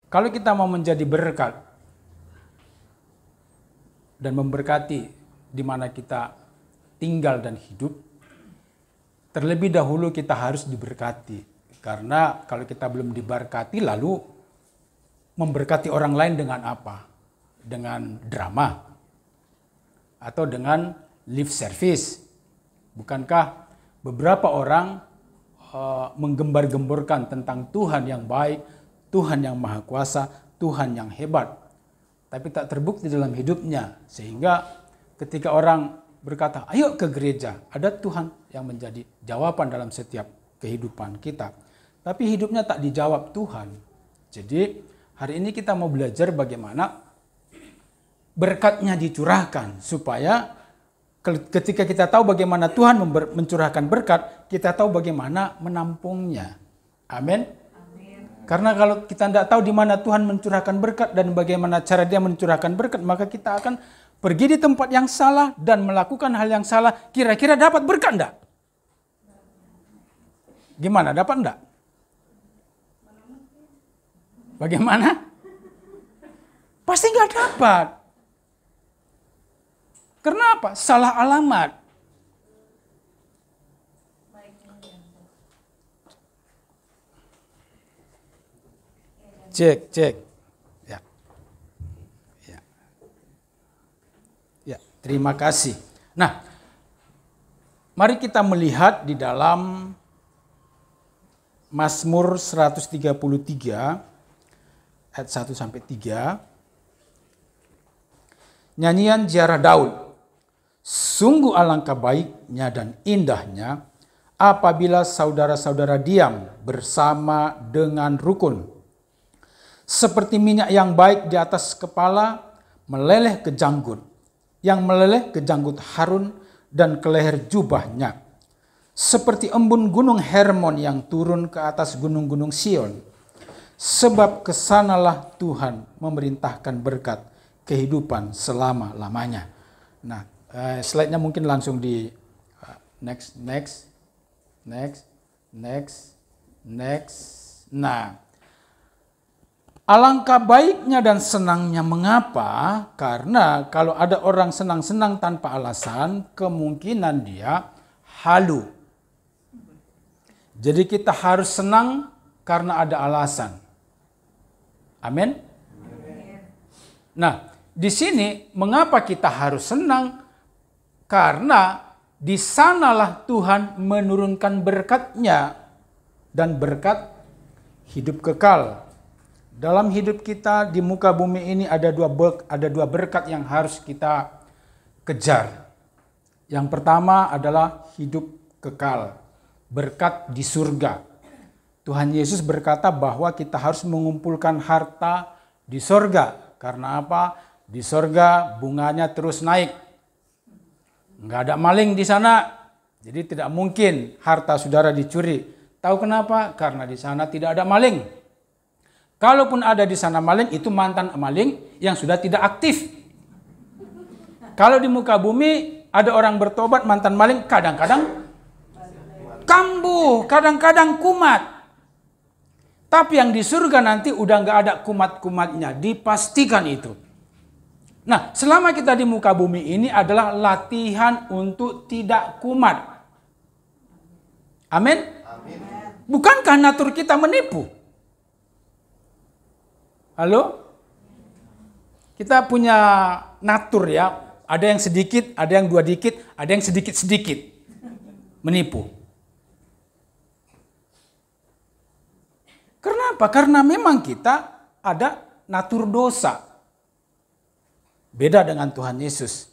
Kalau kita mau menjadi berkat dan memberkati di mana kita tinggal dan hidup, terlebih dahulu kita harus diberkati. Karena kalau kita belum diberkati lalu memberkati orang lain dengan apa? Dengan drama atau dengan lip service. Bukankah beberapa orang menggembar-gemborkan tentang Tuhan yang baik, Tuhan yang maha kuasa, Tuhan yang hebat, tapi tak terbukti dalam hidupnya. Sehingga ketika orang berkata, ayo ke gereja, ada Tuhan yang menjadi jawaban dalam setiap kehidupan kita. Tapi hidupnya tak dijawab Tuhan. Jadi hari ini kita mau belajar bagaimana berkatnya dicurahkan, supaya ketika kita tahu bagaimana Tuhan mencurahkan berkat, kita tahu bagaimana menampungnya. Amin. Karena kalau kita tidak tahu di mana Tuhan mencurahkan berkat dan bagaimana cara Dia mencurahkan berkat, maka kita akan pergi di tempat yang salah dan melakukan hal yang salah. Kira-kira dapat berkat enggak? Gimana? Dapat enggak? Bagaimana? Pasti enggak dapat. Kenapa? Salah alamat. Cek. Ya. Terima kasih. Nah, mari kita melihat di dalam Mazmur 133 ayat 1 sampai 3. Nyanyian ziarah Daud. Sungguh alangkah baiknya dan indahnya apabila saudara-saudara diam bersama dengan rukun. Seperti minyak yang baik di atas kepala meleleh ke janggut, yang meleleh ke janggut Harun dan ke leher jubahnya. Seperti embun gunung Hermon yang turun ke atas gunung-gunung Sion. Sebab kesanalah Tuhan memerintahkan berkat kehidupan selama-lamanya. Nah, slide-nya mungkin langsung di next. Nah, alangkah baiknya dan senangnya. Mengapa? Karena kalau ada orang senang-senang tanpa alasan, kemungkinan dia halu. Jadi kita harus senang karena ada alasan. Amin. Nah, di sini mengapa kita harus senang? Karena di sanalah Tuhan menurunkan berkat-Nya dan berkat hidup kekal. Dalam hidup kita di muka bumi ini ada dua berkat yang harus kita kejar. Yang pertama adalah hidup kekal, berkat di surga. Tuhan Yesus berkata bahwa kita harus mengumpulkan harta di surga. Karena apa? Di surga bunganya terus naik. Nggak ada maling di sana. Jadi tidak mungkin harta saudara dicuri. Tahu kenapa? Karena di sana tidak ada maling. Kalaupun ada di sana maling, itu mantan maling yang sudah tidak aktif. Kalau di muka bumi ada orang bertobat mantan maling, kadang-kadang kambuh, kadang-kadang kumat. Tapi yang di surga nanti udah nggak ada kumat-kumatnya, dipastikan itu. Nah, selama kita di muka bumi ini adalah latihan untuk tidak kumat. Amin? Bukankah natur kita menipu? Halo? Kita punya natur ya, ada yang sedikit, ada yang dua dikit, ada yang sedikit-sedikit. Menipu. Kenapa? Karena memang kita ada natur dosa. Beda dengan Tuhan Yesus.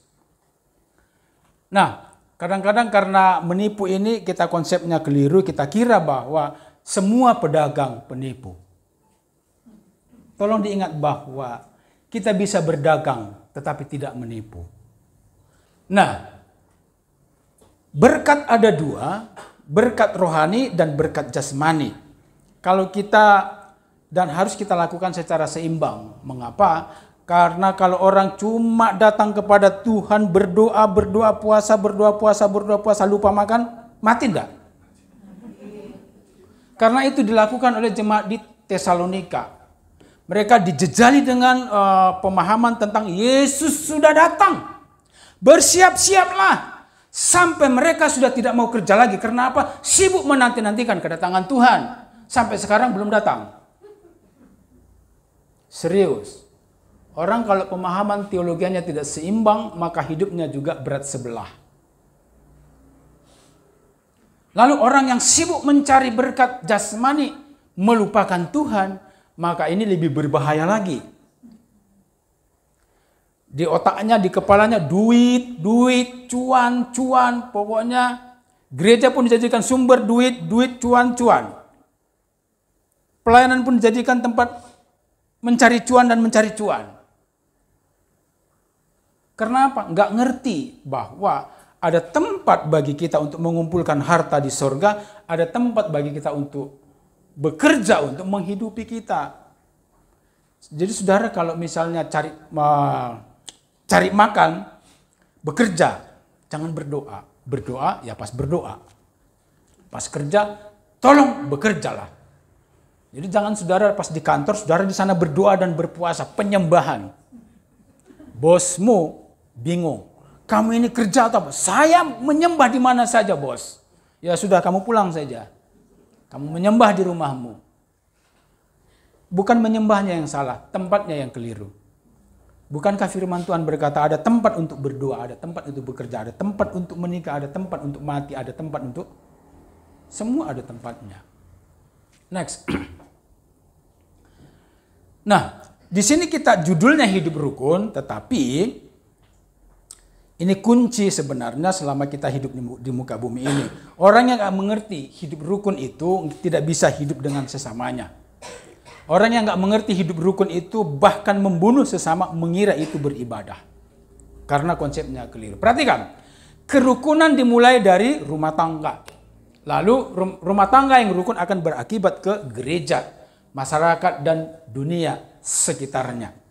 Nah, kadang-kadang karena menipu ini kita konsepnya keliru, kita kira bahwa semua pedagang penipu. Tolong diingat bahwa kita bisa berdagang tetapi tidak menipu. Nah, berkat ada dua, berkat rohani dan berkat jasmani. Kalau kita, dan harus kita lakukan secara seimbang. Mengapa? Karena kalau orang cuma datang kepada Tuhan berdoa puasa, lupa makan, mati enggak? Karena itu dilakukan oleh jemaat di Tesalonika. Mereka dijejali dengan pemahaman tentang Yesus sudah datang. Bersiap-siaplah. Sampai mereka sudah tidak mau kerja lagi. Karena apa? Sibuk menanti-nantikan kedatangan Tuhan. Sampai sekarang belum datang. Serius. Orang kalau pemahaman teologianya tidak seimbang, maka hidupnya juga berat sebelah. Lalu orang yang sibuk mencari berkat jasmani, melupakan Tuhan, maka ini lebih berbahaya lagi. Di otaknya, di kepalanya duit, duit, cuan, cuan. Pokoknya gereja pun dijadikan sumber duit, duit, cuan, cuan. Pelayanan pun dijadikan tempat mencari cuan dan mencari cuan. Karena apa? Nggak ngerti bahwa ada tempat bagi kita untuk mengumpulkan harta di sorga, ada tempat bagi kita untuk bekerja untuk menghidupi kita. Jadi saudara kalau misalnya cari makan, bekerja, jangan berdoa. Berdoa ya pas berdoa. Pas kerja, tolong bekerjalah. Jadi jangan saudara pas di kantor, saudara di sana berdoa dan berpuasa, penyembahan. Bosmu bingung. Kamu ini kerja atau apa? Saya menyembah di mana saja, bos. Ya sudah, kamu pulang saja. Kamu menyembah di rumahmu. Bukan menyembahnya yang salah, tempatnya yang keliru. Bukankah firman Tuhan berkata ada tempat untuk berdoa, ada tempat untuk bekerja, ada tempat untuk menikah, ada tempat untuk mati, ada tempat untuk... Semua ada tempatnya. Next. Nah, di sini kita judulnya hidup rukun, tetapi ini kunci sebenarnya selama kita hidup di muka bumi ini. Orang yang gak mengerti hidup rukun itu tidak bisa hidup dengan sesamanya. Orang yang gak mengerti hidup rukun itu bahkan membunuh sesama mengira itu beribadah. Karena konsepnya keliru. Perhatikan, kerukunan dimulai dari rumah tangga. Lalu rumah tangga yang rukun akan berakibat ke gereja, masyarakat, dan dunia sekitarnya.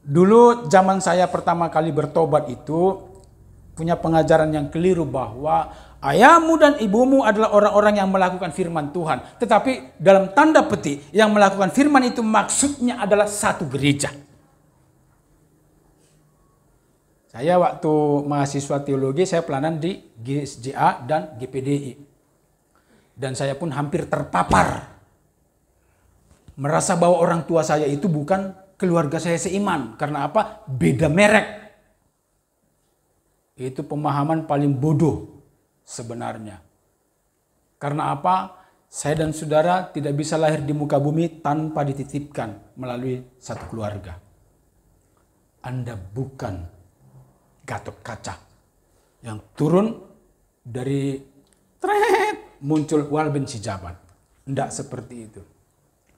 Dulu zaman saya pertama kali bertobat itu punya pengajaran yang keliru bahwa ayahmu dan ibumu adalah orang-orang yang melakukan firman Tuhan. Tetapi dalam tanda petik yang melakukan firman itu maksudnya adalah satu gereja. Saya waktu mahasiswa teologi saya pelayanan di GSJA dan GPDI. Dan saya pun hampir terpapar. Merasa bahwa orang tua saya itu bukan keluarga saya seiman. Karena apa? Beda merek. Itu pemahaman paling bodoh sebenarnya. Karena apa? Saya dan saudara tidak bisa lahir di muka bumi tanpa dititipkan melalui satu keluarga. Anda bukan Gatot Kaca yang turun dari muncul Walben Sijabat. Tidak seperti itu.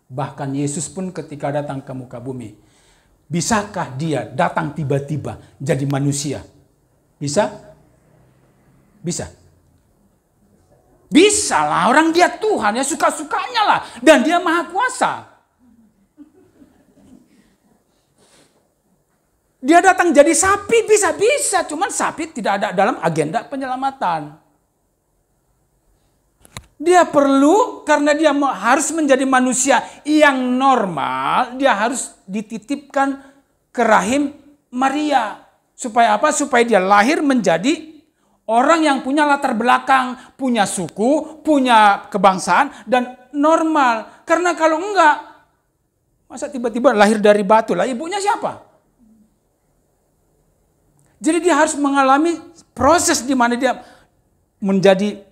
Bahkan Yesus pun ketika datang ke muka bumi, bisakah dia datang tiba-tiba jadi manusia? Bisa? Bisa. Bisa lah, orang dia Tuhan ya, suka-sukanya lah. Dan dia maha kuasa. Dia datang jadi sapi, bisa-bisa. Cuman sapi tidak ada dalam agenda penyelamatan. Dia perlu, karena dia harus menjadi manusia yang normal, dia harus dititipkan ke rahim Maria. Supaya apa? Supaya dia lahir menjadi orang yang punya latar belakang, punya suku, punya kebangsaan, dan normal. Karena kalau enggak, masa tiba-tiba lahir dari batu lah, ibunya siapa? Jadi dia harus mengalami proses di mana dia menjadi,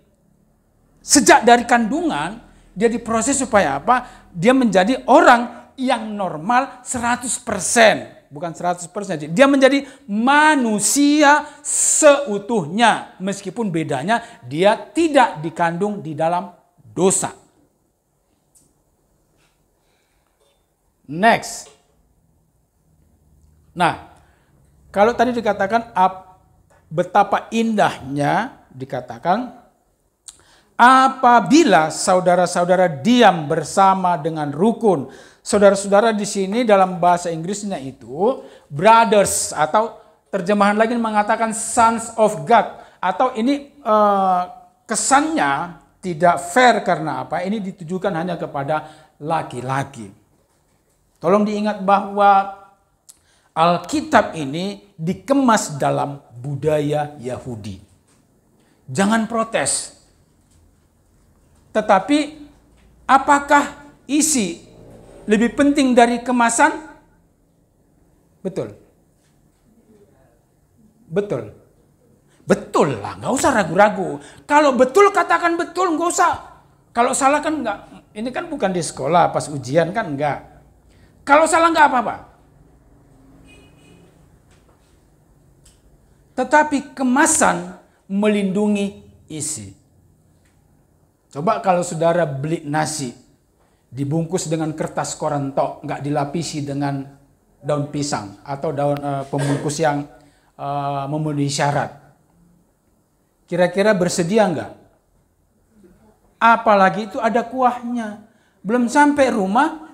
sejak dari kandungan, dia diproses supaya apa? Dia menjadi orang yang normal 100%. Bukan 100%. Dia menjadi manusia seutuhnya. Meskipun bedanya dia tidak dikandung di dalam dosa. Next. Nah, kalau tadi dikatakan betapa indahnya dikatakan apabila saudara-saudara diam bersama dengan rukun. Saudara-saudara di sini dalam bahasa Inggrisnya itu brothers, atau terjemahan lagi mengatakan sons of God, atau ini kesannya tidak fair karena apa? Ini ditujukan hanya kepada laki-laki. Tolong diingat bahwa Alkitab ini dikemas dalam budaya Yahudi. Jangan protes. Tetapi apakah isi lebih penting dari kemasan? Betul. Betul. Betul lah, nggak usah ragu-ragu. Kalau betul katakan betul, nggak usah. Kalau salah kan nggak. Ini kan bukan di sekolah pas ujian kan nggak. Kalau salah nggak apa-apa. Tetapi kemasan melindungi isi. Coba kalau saudara beli nasi, dibungkus dengan kertas koran tok, nggak dilapisi dengan daun pisang atau daun pembungkus yang memenuhi syarat. Kira-kira bersedia nggak? Apalagi itu ada kuahnya. Belum sampai rumah,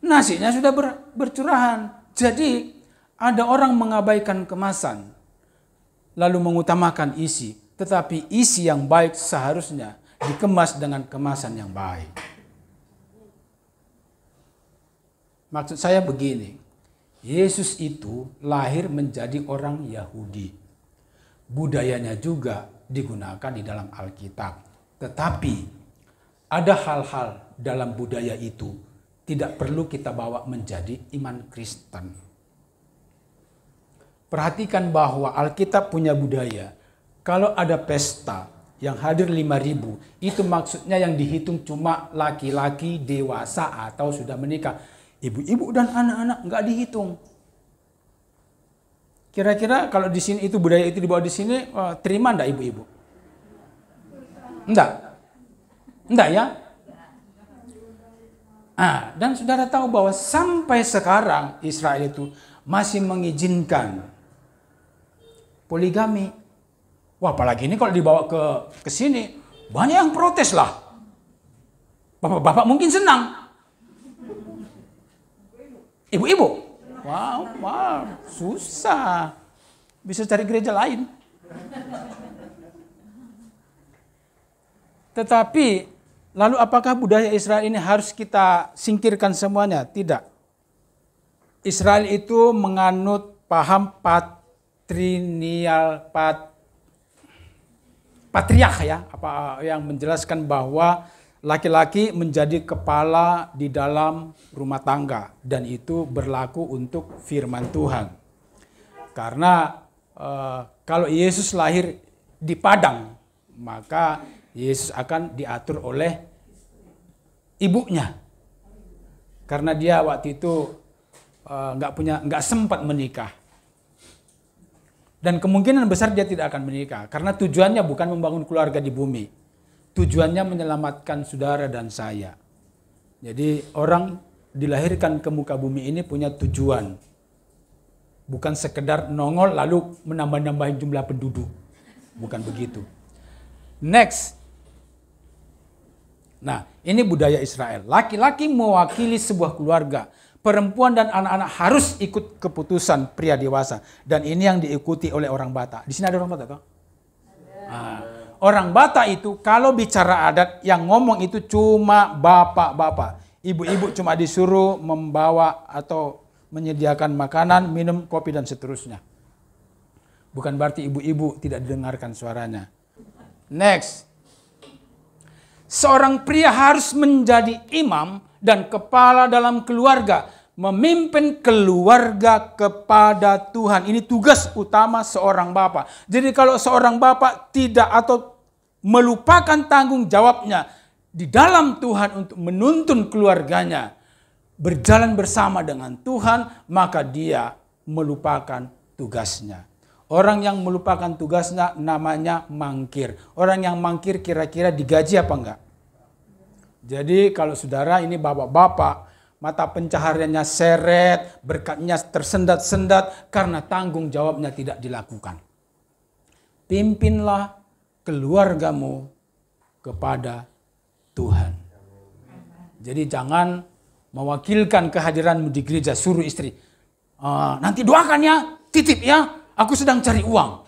nasinya sudah bercurahan. Jadi ada orang mengabaikan kemasan, lalu mengutamakan isi. Tetapi isi yang baik seharusnya dikemas dengan kemasan yang baik. Maksud saya begini, Yesus itu lahir menjadi orang Yahudi. Budayanya juga digunakan di dalam Alkitab. Tetapi ada hal-hal dalam budaya itu tidak perlu kita bawa menjadi iman Kristen. Perhatikan bahwa Alkitab punya budaya. Kalau ada pesta yang hadir 5.000, itu maksudnya yang dihitung cuma laki-laki dewasa atau sudah menikah. Ibu-ibu dan anak-anak nggak dihitung. Kira-kira kalau di sini itu budaya itu dibawa di sini, terima enggak ibu-ibu? Enggak? Enggak ya? Dan saudara tahu bahwa sampai sekarang Israel itu masih mengizinkan poligami. Wah, apalagi ini kalau dibawa ke sini, banyak yang protes lah. Bapak-bapak mungkin senang. Ibu-ibu, wow, susah. Bisa cari gereja lain. Tetapi, lalu apakah budaya Israel ini harus kita singkirkan semuanya? Tidak. Israel itu menganut paham patriark ya, yang menjelaskan bahwa laki-laki menjadi kepala di dalam rumah tangga dan itu berlaku untuk firman Tuhan. Karena kalau Yesus lahir di padang, maka Yesus akan diatur oleh ibunya. Karena dia waktu itu nggak sempat menikah. Dan kemungkinan besar dia tidak akan menikah karena tujuannya bukan membangun keluarga di bumi. Tujuannya menyelamatkan saudara dan saya. Jadi orang dilahirkan ke muka bumi ini punya tujuan. Bukan sekedar nongol lalu menambah-nambahin jumlah penduduk. Bukan begitu. Next. Nah, ini budaya Israel. Laki-laki mewakili sebuah keluarga. Perempuan dan anak-anak harus ikut keputusan pria dewasa. Dan ini yang diikuti oleh orang Batak. Di sini ada orang Batak toh? Orang Batak itu kalau bicara adat yang ngomong itu cuma bapak-bapak. Ibu-ibu cuma disuruh membawa atau menyediakan makanan, minum, kopi dan seterusnya. Bukan berarti ibu-ibu tidak didengarkan suaranya. Next. Seorang pria harus menjadi imam dan kepala dalam keluarga. Memimpin keluarga kepada Tuhan. Ini tugas utama seorang bapak. Jadi kalau seorang bapak tidak atau melupakan tanggung jawabnya di dalam Tuhan untuk menuntun keluarganya berjalan bersama dengan Tuhan, maka dia melupakan tugasnya. Orang yang melupakan tugasnya namanya mangkir. Orang yang mangkir kira-kira digaji apa enggak? Jadi kalau saudara ini bapak-bapak, mata pencahariannya seret, berkatnya tersendat-sendat karena tanggung jawabnya tidak dilakukan. Pimpinlah keluargamu kepada Tuhan. Jadi jangan mewakilkan kehadiranmu di gereja, suruh istri. Nanti doakan ya, titip ya, aku sedang cari uang.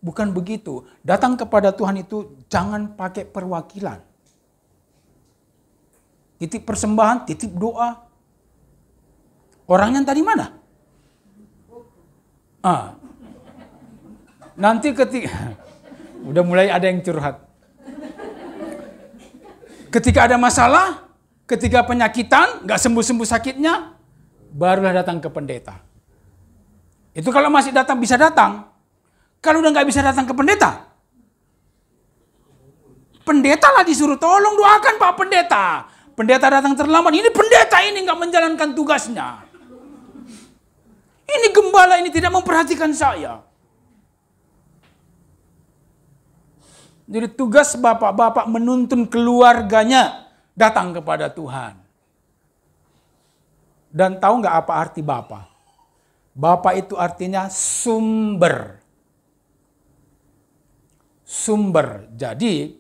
Bukan begitu. Datang kepada Tuhan itu jangan pakai perwakilan. Titip persembahan, titip doa. Orangnya tadi mana? Nanti ketika udah mulai ada yang curhat. Ketika ada masalah, ketika penyakitan, nggak sembuh-sembuh sakitnya, barulah datang ke pendeta. Itu kalau masih datang bisa datang. Kalau udah nggak bisa datang ke pendeta, pendeta lah disuruh tolong doakan Pak Pendeta. Pendeta datang terlambat. Ini pendeta ini nggak menjalankan tugasnya. Ini gembala ini tidak memperhatikan saya. Jadi tugas bapak-bapak menuntun keluarganya datang kepada Tuhan. Dan tahu nggak apa arti bapak? Bapak itu artinya sumber. Sumber. Jadi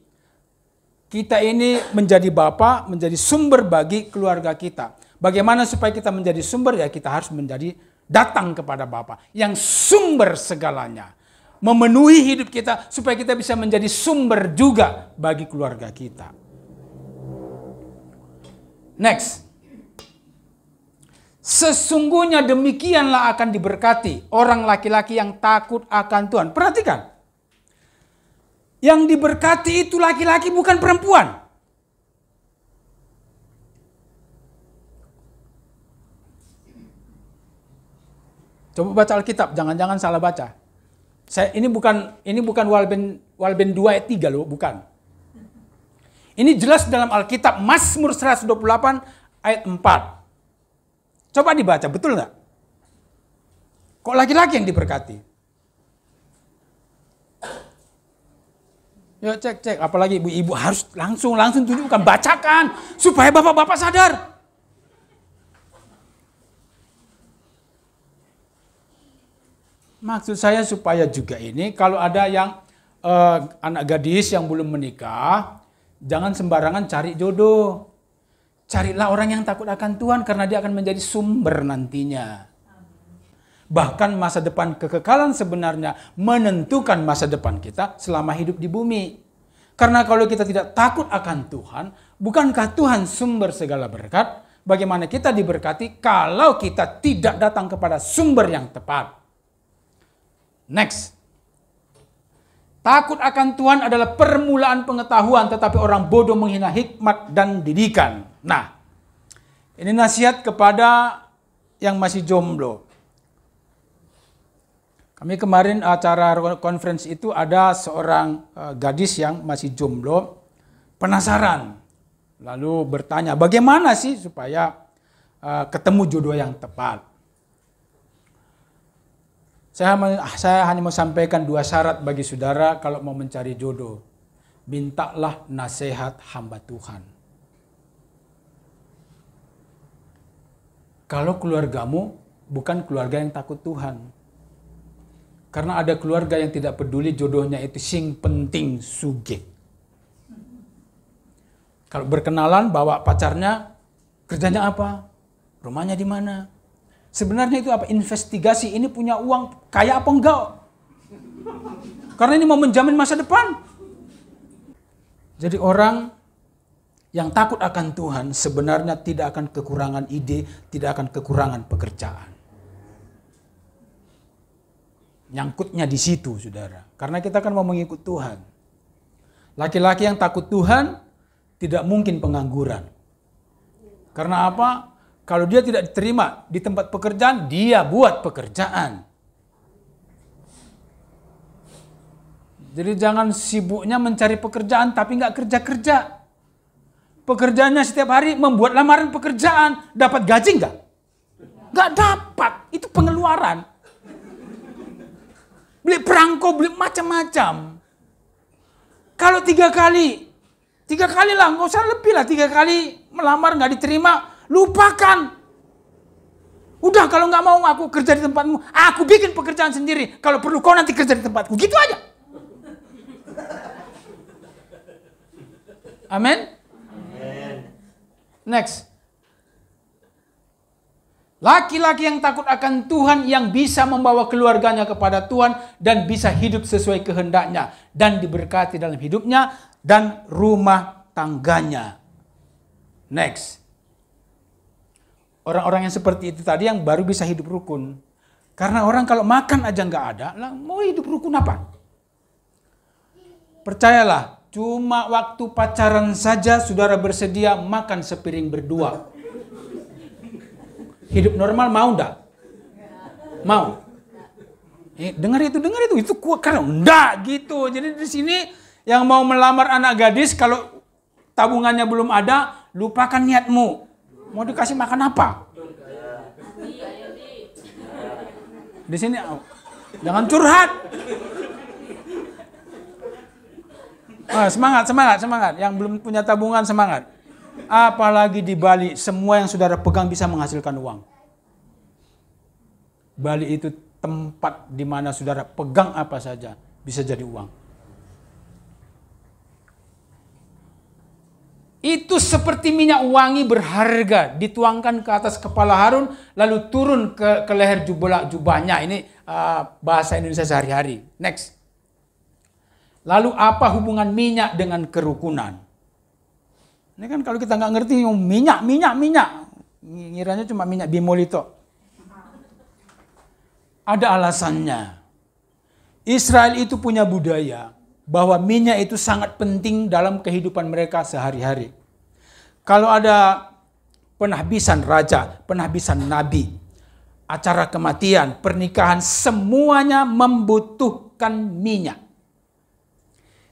kita ini menjadi bapak, menjadi sumber bagi keluarga kita. Bagaimana supaya kita menjadi sumber? Ya kita harus menjadi datang kepada Bapa yang sumber segalanya. Memenuhi hidup kita supaya kita bisa menjadi sumber juga bagi keluarga kita. Next. Sesungguhnya demikianlah akan diberkati orang laki-laki yang takut akan Tuhan. Perhatikan. Yang diberkati itu laki-laki bukan perempuan. Coba baca Alkitab, jangan-jangan salah baca. Ini bukan Walben 2 ayat 3 loh, bukan. Ini jelas dalam Alkitab, Mazmur 128 ayat 4. Coba dibaca, betul nggak? Kok laki-laki yang diberkati? Yuk cek, apalagi ibu-ibu harus langsung tunjukkan, bacakan, supaya bapak-bapak sadar. Maksud saya supaya juga ini, kalau ada yang anak gadis yang belum menikah, jangan sembarangan cari jodoh. Carilah orang yang takut akan Tuhan, karena dia akan menjadi sumber nantinya. Bahkan masa depan kekekalan sebenarnya menentukan masa depan kita selama hidup di bumi. Karena kalau kita tidak takut akan Tuhan, bukankah Tuhan sumber segala berkat? Bagaimana kita diberkati kalau kita tidak datang kepada sumber yang tepat? Next. Takut akan Tuhan adalah permulaan pengetahuan, tetapi orang bodoh menghina hikmat dan didikan. Nah, ini nasihat kepada yang masih jomblo. Kami kemarin acara konferensi itu ada seorang gadis yang masih jomblo, penasaran. Lalu bertanya, bagaimana sih supaya ketemu jodoh yang tepat? Saya hanya mau sampaikan 2 syarat bagi saudara kalau mau mencari jodoh. Mintalah nasihat hamba Tuhan. Kalau keluargamu bukan keluarga yang takut Tuhan. Karena ada keluarga yang tidak peduli jodohnya itu sing penting suge. Kalau berkenalan bawa pacarnya, kerjanya apa? Rumahnya di mana? Sebenarnya itu apa? Investigasi, ini punya uang kaya apa enggak? Karena ini mau menjamin masa depan. Jadi orang yang takut akan Tuhan sebenarnya tidak akan kekurangan ide, tidak akan kekurangan pekerjaan. Nyangkutnya di situ, saudara. Karena kita kan mau mengikut Tuhan. Laki-laki yang takut Tuhan tidak mungkin pengangguran. Karena apa? Kalau dia tidak diterima di tempat pekerjaan, dia buat pekerjaan. Jadi jangan sibuknya mencari pekerjaan tapi nggak kerja-kerja. Pekerjaannya setiap hari membuat lamaran pekerjaan. Dapat gaji nggak? Nggak dapat. Itu pengeluaran. Beli perangko, beli macam-macam. Kalau 3 kali lah, nggak usah lebih lah. 3 kali melamar nggak diterima, lupakan. Udah kalau nggak mau aku kerja di tempatmu, aku bikin pekerjaan sendiri. Kalau perlu kau nanti kerja di tempatku, gitu aja. Amin. Next. Laki-laki yang takut akan Tuhan yang bisa membawa keluarganya kepada Tuhan dan bisa hidup sesuai kehendaknya dan diberkati dalam hidupnya dan rumah tangganya. Next. Orang-orang yang seperti itu tadi yang baru bisa hidup rukun. Karena orang kalau makan aja nggak ada, lah mau hidup rukun apa? Percayalah, cuma waktu pacaran saja saudara bersedia makan sepiring berdua. Hidup normal mau enggak? Mau. Dengar itu kuat kan? Enggak gitu. Jadi di sini yang mau melamar anak gadis kalau tabungannya belum ada, lupakan niatmu. Mau dikasih makan apa? Di sini jangan curhat. Semangat. Yang belum punya tabungan semangat. Apalagi di Bali, semua yang saudara pegang bisa menghasilkan uang. Bali itu tempat di mana saudara pegang apa saja bisa jadi uang. Itu seperti minyak wangi berharga dituangkan ke atas kepala Harun lalu turun ke leher jubahnya. Ini bahasa Indonesia sehari-hari. Next. Lalu apa hubungan minyak dengan kerukunan? Ini kan kalau kita nggak ngerti minyak. Ngiranya cuma minyak bimolito. Ada alasannya. Israel itu punya budaya bahwa minyak itu sangat penting dalam kehidupan mereka sehari-hari. Kalau ada penahbisan raja, penahbisan nabi, acara kematian, pernikahan, semuanya membutuhkan minyak.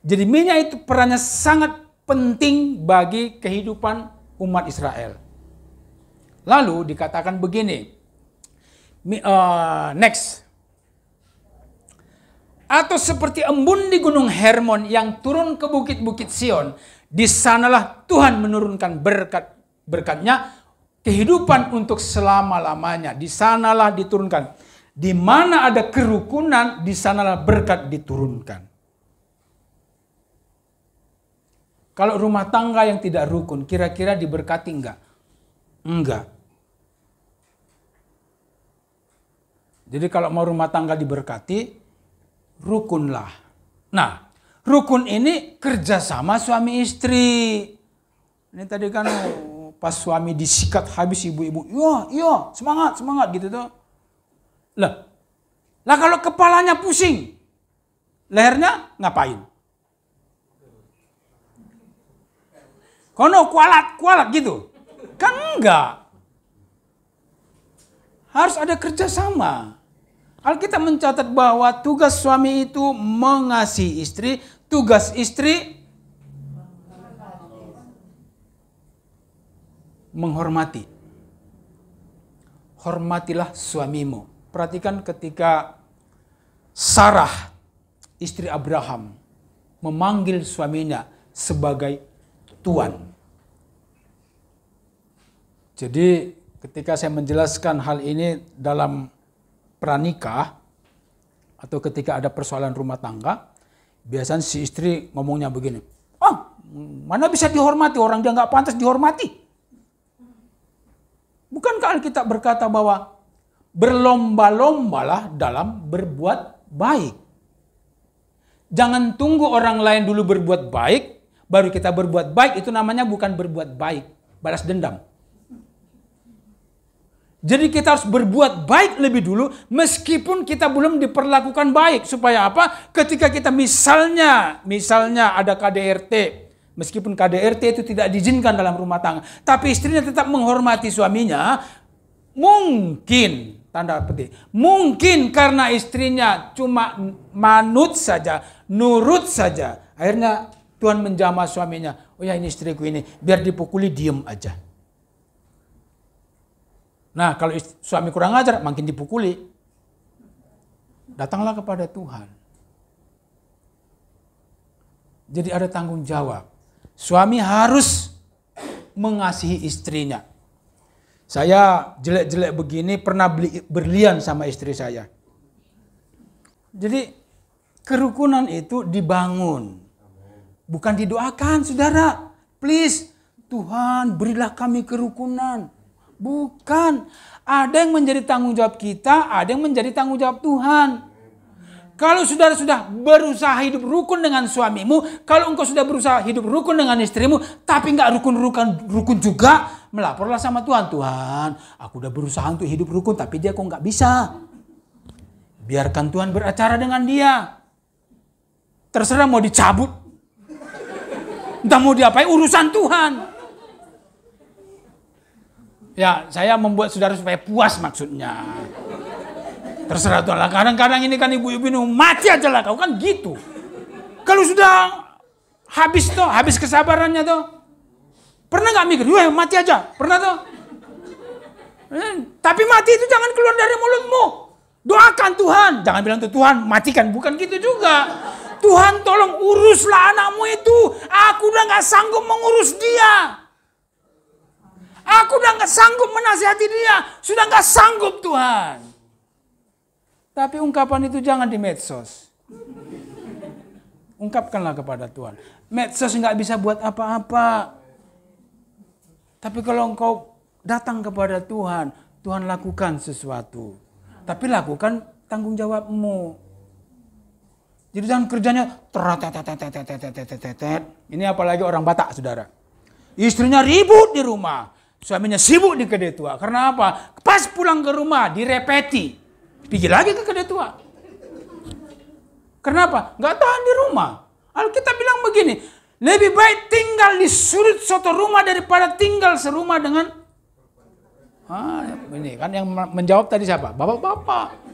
Jadi minyak itu perannya sangat penting bagi kehidupan umat Israel. Lalu dikatakan begini, next. Atau seperti embun di gunung Hermon yang turun ke bukit-bukit Sion. Di sanalah Tuhan menurunkan berkat-berkatnya, kehidupan untuk selama-lamanya. Di sanalah diturunkan. Di mana ada kerukunan, di sanalah berkat diturunkan. Kalau rumah tangga yang tidak rukun, kira-kira diberkati enggak? Enggak. Jadi kalau mau rumah tangga diberkati, rukunlah. Nah, rukun ini kerjasama suami istri. Ini tadi kan pas suami disikat habis ibu-ibu, iya, semangat gitu tuh. Lah kalau kepalanya pusing, lehernya ngapain? Kono kualat gitu. Kan enggak. Harus ada kerjasama. Alkitab mencatat bahwa tugas suami itu mengasihi istri, tugas istri menghormati. Hormatilah suamimu. Perhatikan ketika Sarah, istri Abraham, memanggil suaminya sebagai Tuan. Jadi ketika saya menjelaskan hal ini dalam pranikah atau ketika ada persoalan rumah tangga, biasanya si istri ngomongnya begini, mana bisa dihormati, orang dia nggak pantas dihormati. Bukankah Alkitab berkata bahwa berlomba-lombalah dalam berbuat baik. Jangan tunggu orang lain dulu berbuat baik, baru kita berbuat baik. Itu namanya bukan berbuat baik, balas dendam. Jadi kita harus berbuat baik lebih dulu meskipun kita belum diperlakukan baik. Supaya apa? Ketika kita misalnya ada KDRT. Meskipun KDRT itu tidak diizinkan dalam rumah tangga. Tapi istrinya tetap menghormati suaminya. Mungkin, tanda petik, mungkin karena istrinya cuma manut saja, nurut saja. Akhirnya Tuhan menjamah suaminya. Oh ya, ini istriku ini, biar dipukuli diem aja. Nah, kalau suami kurang ajar, makin dipukuli. Datanglah kepada Tuhan. Jadi ada tanggung jawab. Suami harus mengasihi istrinya. Saya jelek-jelek begini pernah beli berlian sama istri saya. Jadi kerukunan itu dibangun. Bukan didoakan, saudara. Please, Tuhan berilah kami kerukunan. Bukan. Ada yang menjadi tanggung jawab kita, ada yang menjadi tanggung jawab Tuhan. Kalau saudara sudah berusaha hidup rukun dengan suamimu, kalau engkau sudah berusaha hidup rukun dengan istrimu, tapi nggak rukun juga, Melaporlah sama Tuhan. Tuhan, aku udah berusaha untuk hidup rukun tapi dia kok nggak bisa. Biarkan Tuhan beracara dengan dia. Terserah mau dicabut. Entah mau diapain, urusan Tuhan. Ya, saya membuat saudara supaya puas maksudnya. Terserah Tuhan lah. Kadang-kadang ini kan ibu-ibu ini mati aja lah kau kan gitu. Kalau sudah habis kesabarannya tuh. Pernah nggak mikir, wah mati aja. Pernah tuh. Tapi mati itu jangan keluar dari mulutmu. Doakan Tuhan. Jangan bilang tuh Tuhan matikan. Bukan gitu juga. Tuhan tolong uruslah anakmu itu. Aku udah gak sanggup mengurus dia. Aku udah gak sanggup menasihati dia. Sudah gak sanggup Tuhan. Tapi ungkapan itu jangan di medsos. Ungkapkanlah kepada Tuhan. Medsos gak bisa buat apa-apa. Tapi kalau engkau datang kepada Tuhan, Tuhan lakukan sesuatu. Tapi lakukan tanggung jawabmu. Jadi jangan kerjanya ini apalagi orang Batak, saudara. Istrinya ribut di rumah, suaminya sibuk di kedai tua. Karena apa? Pas pulang ke rumah direpeti, pergi lagi ke kedai tua. Kenapa? Nggak tahan di rumah. Alkitab bilang begini, lebih baik tinggal di sudut suatu rumah daripada tinggal serumah dengan ini kan yang menjawab tadi siapa? Bapak-bapak.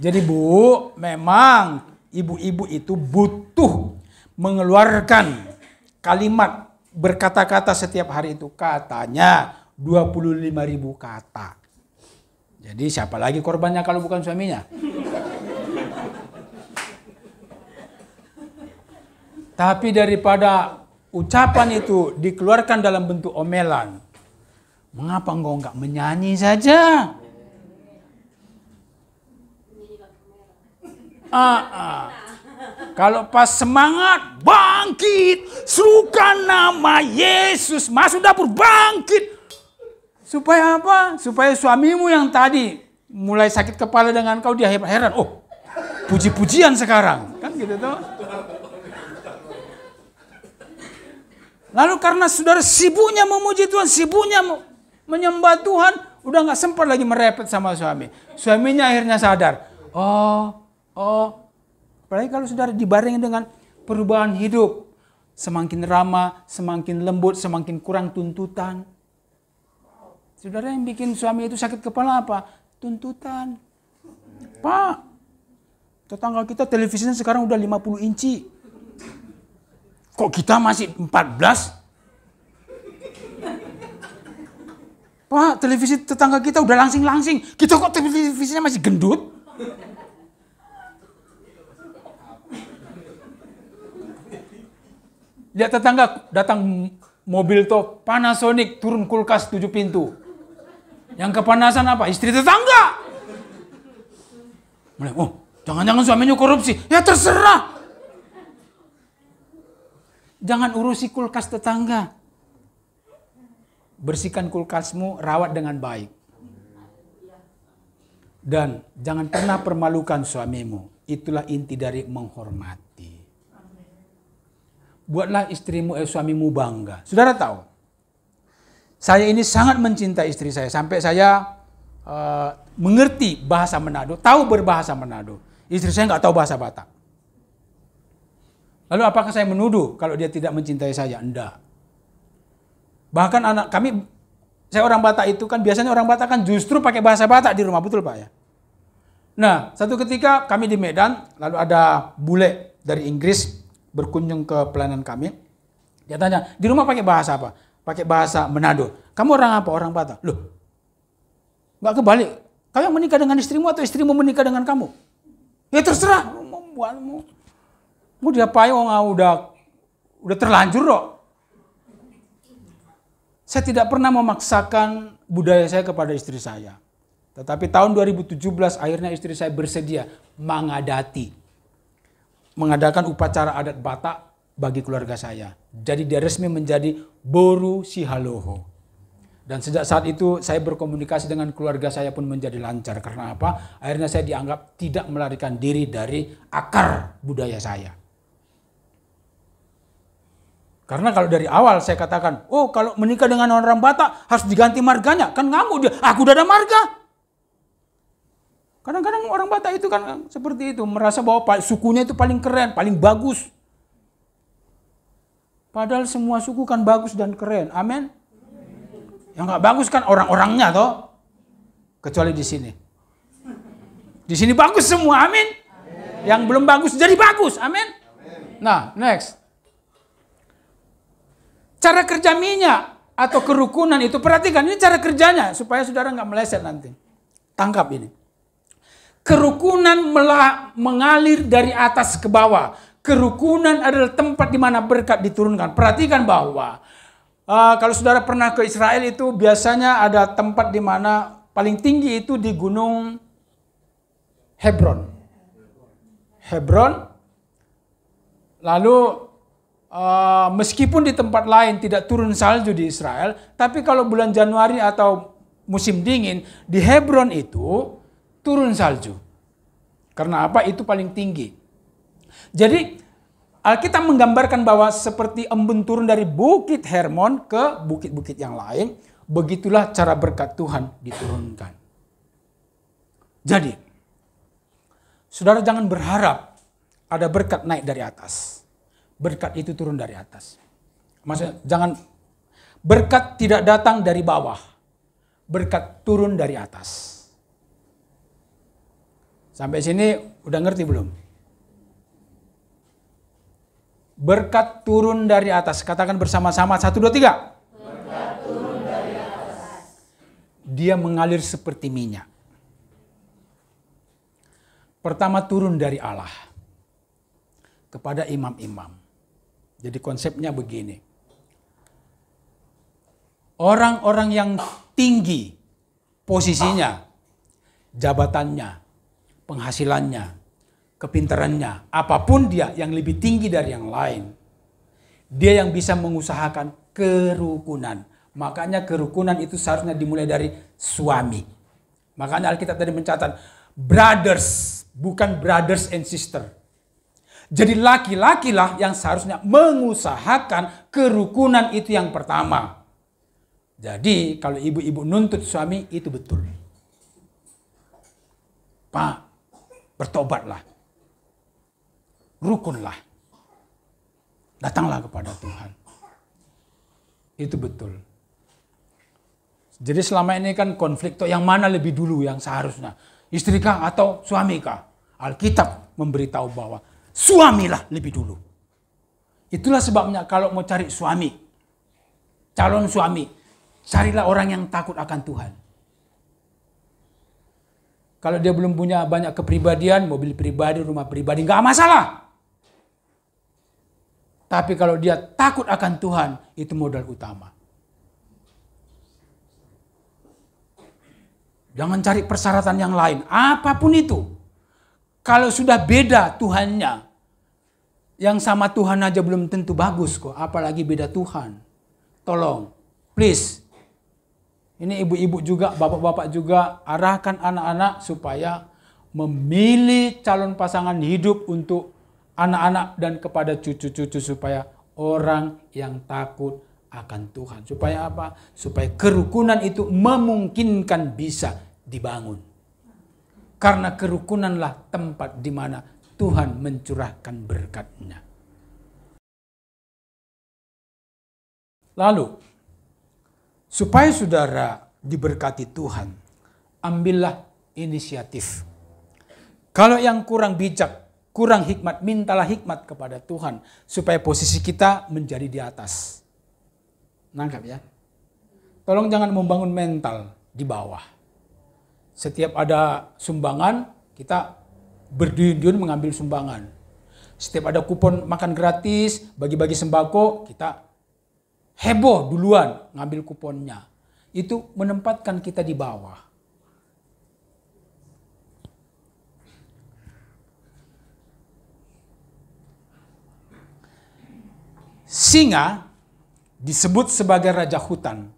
Jadi Bu, memang ibu-ibu itu butuh mengeluarkan kalimat berkata-kata setiap hari itu. Katanya 25.000 kata. Jadi siapa lagi korbannya kalau bukan suaminya? Tapi daripada ucapan itu dikeluarkan dalam bentuk omelan, mengapa engkau enggak menyanyi saja? Kalau pas semangat, bangkit, serukan nama Yesus, masuk dapur, bangkit. Supaya apa? Supaya suamimu yang tadi mulai sakit kepala dengan kau, dia heran. Oh, puji-pujian sekarang. Kan gitu tuh. Lalu karena saudara sibuknya memuji Tuhan, sibuknya menyembah Tuhan, udah gak sempat lagi merepet sama suami. Suaminya akhirnya sadar. Apalagi kalau saudara dibarengi dengan perubahan hidup. Semakin ramah, semakin lembut, semakin kurang tuntutan. Saudara yang bikin suami itu sakit kepala apa? Tuntutan. Pak, tetangga kita televisinya sekarang udah 50 inci. Kok kita masih 14? Pak, televisi tetangga kita udah langsing-langsing. Kita kok televisinya masih gendut? Lihat tetangga datang mobil tuh Panasonic, turun kulkas 7 pintu. Yang kepanasan apa? Istri tetangga. Oh, jangan-jangan suaminya korupsi. Ya terserah. Jangan urusi kulkas tetangga. Bersihkan kulkasmu, rawat dengan baik. Dan jangan pernah permalukan suamimu. Itulah inti dari menghormati. Buatlah suamimu bangga. Saudara tahu, saya ini sangat mencintai istri saya. Sampai saya mengerti bahasa Manado, tahu berbahasa Manado. Istri saya nggak tahu bahasa Batak. Lalu apakah saya menuduh kalau dia tidak mencintai saya? Enggak. Bahkan anak kami, saya orang Batak itu kan, biasanya orang Batak kan justru pakai bahasa Batak di rumah, betul Pak ya? Nah, satu ketika kami di Medan, lalu ada bule dari Inggris berkunjung ke pelayanan kami. Dia tanya, di rumah pakai bahasa apa? Pakai bahasa Manado. Kamu orang apa? Orang Batak. Loh, nggak kebalik. Kamu menikah dengan istrimu atau istrimu menikah dengan kamu? Ya terserah. Mau diapain? Udah terlanjur kok. Saya tidak pernah memaksakan budaya saya kepada istri saya. Tetapi tahun 2017 akhirnya istri saya bersedia mengadakan upacara adat Batak bagi keluarga saya. Jadi dia resmi menjadi Boru Sihaloho. Dan sejak saat itu saya berkomunikasi dengan keluarga saya pun menjadi lancar. Karena apa? Akhirnya saya dianggap tidak melarikan diri dari akar budaya saya. Karena kalau dari awal saya katakan, oh kalau menikah dengan orang Batak harus diganti marganya. Kan ngamuk dia, aku udah ada marga. Kadang-kadang orang Batak itu kan seperti itu. Merasa bahwa sukunya itu paling keren, paling bagus. Padahal semua suku kan bagus dan keren. Amin. Yang nggak bagus kan orang-orangnya toh. Kecuali di sini. Di sini bagus semua. Amin. Yang belum bagus jadi bagus. Amin. Nah, next. Cara kerja minyak atau kerukunan itu, perhatikan ini cara kerjanya supaya saudara nggak meleset nanti. Tangkap ini. Kerukunan mengalir dari atas ke bawah. Kerukunan adalah tempat di mana berkat diturunkan. Perhatikan bahwa kalau saudara pernah ke Israel itu biasanya ada tempat di mana paling tinggi itu di Gunung Hebron. Lalu meskipun di tempat lain tidak turun salju di Israel, tapi kalau bulan Januari atau musim dingin, di Hebron itu turun salju. Karena apa? Itu paling tinggi. Jadi Alkitab menggambarkan bahwa seperti embun turun dari bukit Hermon ke bukit-bukit yang lain, begitulah cara berkat Tuhan diturunkan. Jadi, saudara jangan berharap ada berkat naik dari atas. Berkat itu turun dari atas. Maksudnya jangan, berkat tidak datang dari bawah. Berkat turun dari atas. Sampai sini udah ngerti belum? Berkat turun dari atas. Katakan bersama-sama 1, 2, 3. Berkat turun dari atas. Dia mengalir seperti minyak. Pertama turun dari Allah kepada imam-imam. Jadi konsepnya begini. Orang-orang yang tinggi posisinya, jabatannya, penghasilannya, kepintarannya, apapun dia yang lebih tinggi dari yang lain. Dia yang bisa mengusahakan kerukunan. Makanya kerukunan itu seharusnya dimulai dari suami. Makanya Alkitab tadi mencatat brothers, bukan brothers and sister. Jadi laki-laki lah yang seharusnya mengusahakan kerukunan itu yang pertama. Jadi kalau ibu-ibu nuntut suami itu betul. Pak, bertobatlah. Rukunlah. Datanglah kepada Tuhan. Itu betul. Jadi selama ini kan konflik tuh yang mana lebih dulu yang seharusnya? Istri kah atau suami kah? Alkitab memberitahu bahwa suamilah lebih dulu. Itulah sebabnya kalau mau cari suami, calon suami, carilah orang yang takut akan Tuhan. Kalau dia belum punya banyak kepribadian, mobil pribadi, rumah pribadi, nggak masalah. Tapi kalau dia takut akan Tuhan, itu modal utama. Jangan cari persyaratan yang lain, apapun itu. Kalau sudah beda Tuhannya, yang sama Tuhan aja belum tentu bagus kok, apalagi beda Tuhan. Tolong, please. Ini ibu-ibu juga, bapak-bapak juga, arahkan anak-anak supaya memilih calon pasangan hidup untuk anak-anak dan kepada cucu-cucu supaya orang yang takut akan Tuhan. Supaya apa? Supaya kerukunan itu memungkinkan bisa dibangun. Karena kerukunanlah tempat di mana Tuhan mencurahkan berkat-Nya. Lalu, supaya saudara diberkati Tuhan, ambillah inisiatif. Kalau yang kurang bijak, kurang hikmat, mintalah hikmat kepada Tuhan supaya posisi kita menjadi di atas. Nangkap ya? Tolong jangan membangun mental di bawah. Setiap ada sumbangan, kita berduyun-duyun mengambil sumbangan. Setiap ada kupon makan gratis, bagi-bagi sembako, kita heboh duluan ngambil kuponnya. Itu menempatkan kita di bawah. Singa disebut sebagai raja hutan,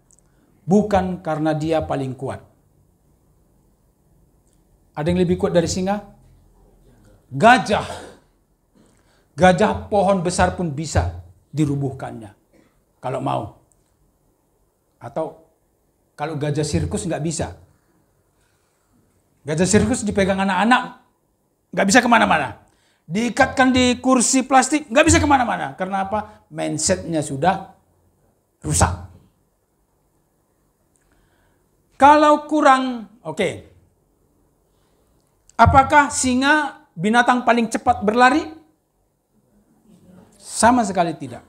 bukan karena dia paling kuat. Ada yang lebih kuat dari singa? Gajah. Gajah pohon besar pun bisa dirubuhkannya. kalau mau. Atau kalau gajah sirkus nggak bisa. Gajah sirkus dipegang anak-anak, nggak bisa kemana-mana. Diikatkan di kursi plastik, nggak bisa kemana-mana. Karena apa? Mindsetnya sudah rusak. Kalau kurang, oke. Apakah singa binatang paling cepat berlari? Sama sekali tidak.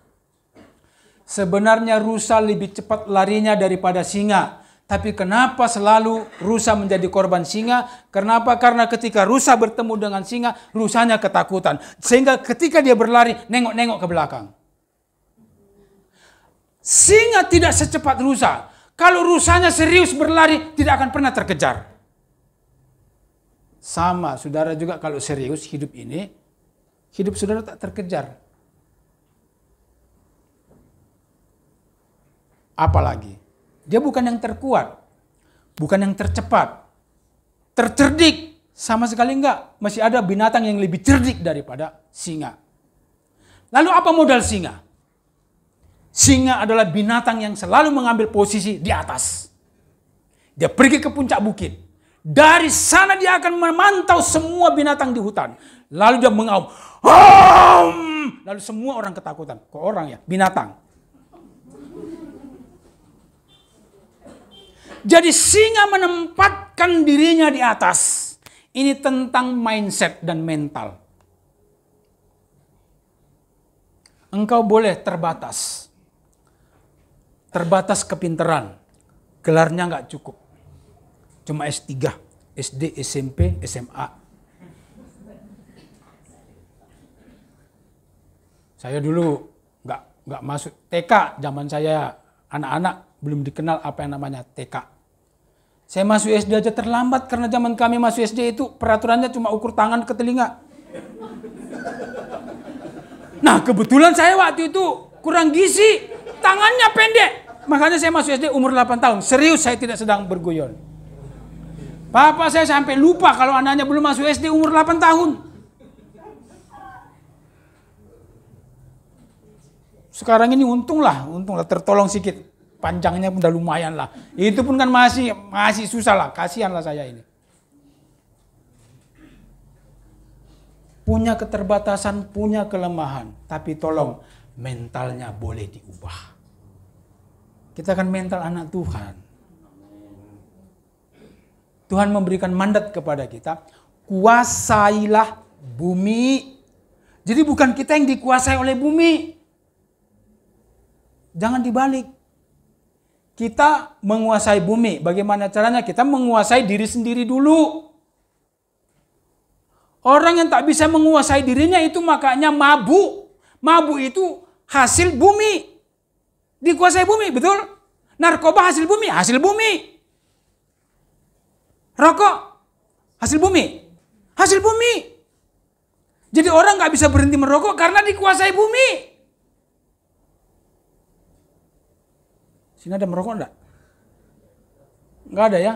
Sebenarnya rusa lebih cepat larinya daripada singa. Tapi kenapa selalu rusa menjadi korban singa? Kenapa? Karena ketika rusa bertemu dengan singa, rusanya ketakutan. Sehingga ketika dia berlari, nengok-nengok ke belakang. Singa tidak secepat rusa. Kalau rusanya serius berlari, tidak akan pernah terkejar. Sama, saudara juga kalau serius hidup ini, hidup saudara tak terkejar. Apalagi, dia bukan yang terkuat, bukan yang tercepat, tercerdik, sama sekali enggak. Masih ada binatang yang lebih cerdik daripada singa. Lalu apa modal singa? Singa adalah binatang yang selalu mengambil posisi di atas. Dia pergi ke puncak bukit. Dari sana dia akan memantau semua binatang di hutan. Lalu dia mengaum. Lalu semua orang ketakutan. Kok orang ya? Binatang. Jadi singa menempatkan dirinya di atas. Ini tentang mindset dan mental. Engkau boleh terbatas. Terbatas kepintaran. Gelarnya nggak cukup. Cuma S3, SD, SMP, SMA. Saya dulu nggak masuk TK. Zaman saya anak-anak belum dikenal apa yang namanya TK. Saya masuk SD aja terlambat karena zaman kami masuk SD itu peraturannya cuma ukur tangan ke telinga. Nah kebetulan saya waktu itu kurang gizi, tangannya pendek. Makanya saya masuk SD umur 8 tahun. Serius, saya tidak sedang berguyon. Papa saya sampai lupa kalau anaknya belum masuk SD umur 8 tahun. Sekarang ini untunglah tertolong sedikit. Panjangnya pun udah lumayan lah. Itu pun kan masih susah lah. Kasihan lah saya ini. Punya keterbatasan, punya kelemahan. Tapi tolong mentalnya boleh diubah. Kita kan mental anak Tuhan. Tuhan memberikan mandat kepada kita. Kuasailah bumi. Jadi bukan kita yang dikuasai oleh bumi. Jangan dibalik. Kita menguasai bumi. Bagaimana caranya? Kita menguasai diri sendiri dulu. Orang yang tak bisa menguasai dirinya itu makanya mabuk. Mabuk itu hasil bumi. Dikuasai bumi, betul? Narkoba hasil bumi, hasil bumi. Rokok hasil bumi, hasil bumi. Jadi orang nggak bisa berhenti merokok karena dikuasai bumi. Sini ada merokok enggak? Enggak ada ya?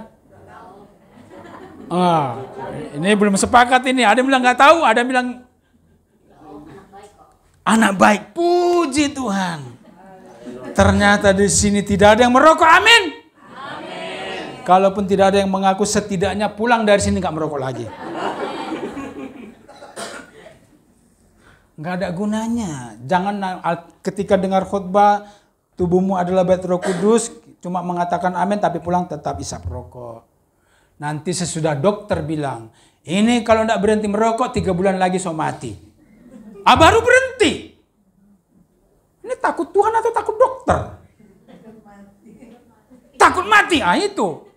Ini belum sepakat ini. Ada yang bilang nggak tahu, ada yang bilang anak baik. Puji Tuhan. Ternyata di sini tidak ada yang merokok. Amin. Amin. Kalaupun tidak ada yang mengaku, setidaknya pulang dari sini nggak merokok lagi. Nggak ada gunanya. Jangan ketika dengar khutbah, tubuhmu adalah bait Roh Kudus, cuma mengatakan amin tapi pulang tetap isap rokok. Nanti sesudah dokter bilang, ini kalau tidak berhenti merokok 3 bulan lagi so mati. Baru berhenti. Ini takut Tuhan atau takut dokter? Takut mati. Itu.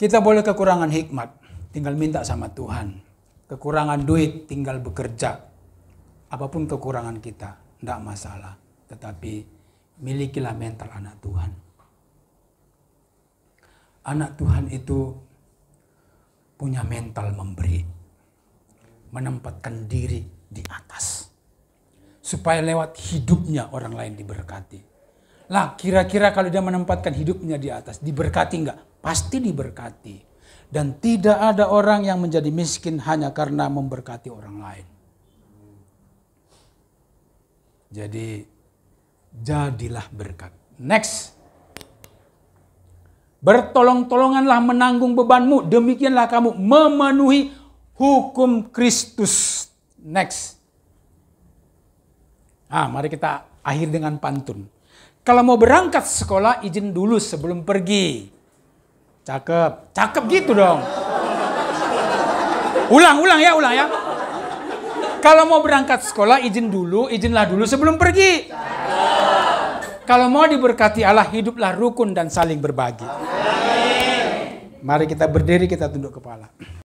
Kita boleh kekurangan hikmat. Tinggal minta sama Tuhan. Kekurangan duit, tinggal bekerja. Apapun kekurangan kita, tidak masalah. Tetapi milikilah mental anak Tuhan. Anak Tuhan itu punya mental memberi. Menempatkan diri di atas. Supaya lewat hidupnya orang lain diberkati. Lah kira-kira kalau dia menempatkan hidupnya di atas, diberkati enggak? Pasti diberkati. Dan tidak ada orang yang menjadi miskin hanya karena memberkati orang lain. Jadi, jadilah berkat. Next. Bertolong-tolonganlah menanggung bebanmu, demikianlah kamu memenuhi hukum Kristus. Next. Mari kita akhir dengan pantun. Kalau mau berangkat sekolah, izin dulu sebelum pergi. Cakep, cakep gitu dong. Ulang ya. Kalau mau berangkat sekolah, izinlah dulu sebelum pergi. Kalau mau diberkati Allah, hiduplah rukun dan saling berbagi. Mari kita berdiri, kita tunduk kepala.